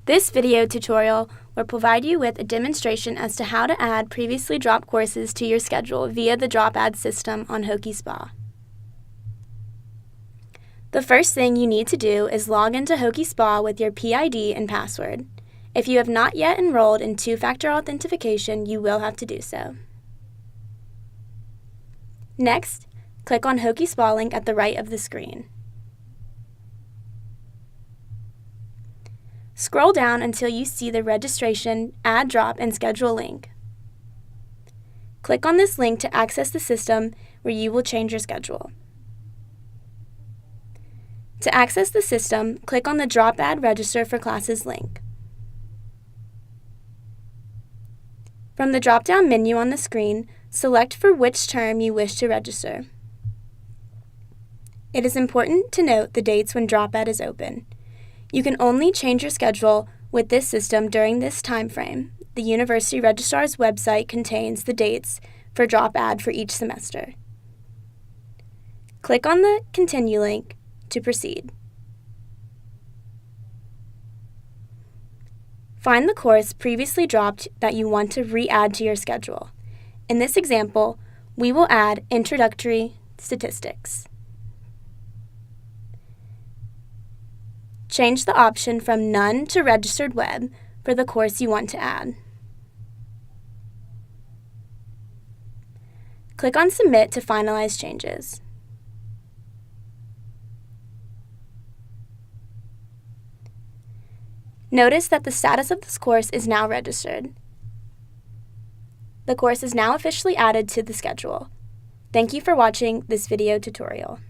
This video tutorial will provide you with a demonstration as to how to add previously dropped courses to your schedule via the drop add system on Hokie Spa. The first thing you need to do is log into Hokie Spa with your PID and password. If you have not yet enrolled in two-factor authentication, you will have to do so. Next, click on Hokie Spa link at the right of the screen. Scroll down until you see the registration, add drop, and schedule link. Click on this link to access the system where you will change your schedule. To access the system, click on the Drop Add Register for Classes link. From the drop-down menu on the screen, select for which term you wish to register. It is important to note the dates when Drop Add is open. You can only change your schedule with this system during this time frame. The University Registrar's website contains the dates for Drop Add for each semester. Click on the Continue link to proceed. Find the course previously dropped that you want to re-add to your schedule. In this example, we will add Introductory Statistics. Change the option from None to Registered Web for the course you want to add. Click on Submit to finalize changes. Notice that the status of this course is now registered. The course is now officially added to the schedule. Thank you for watching this video tutorial.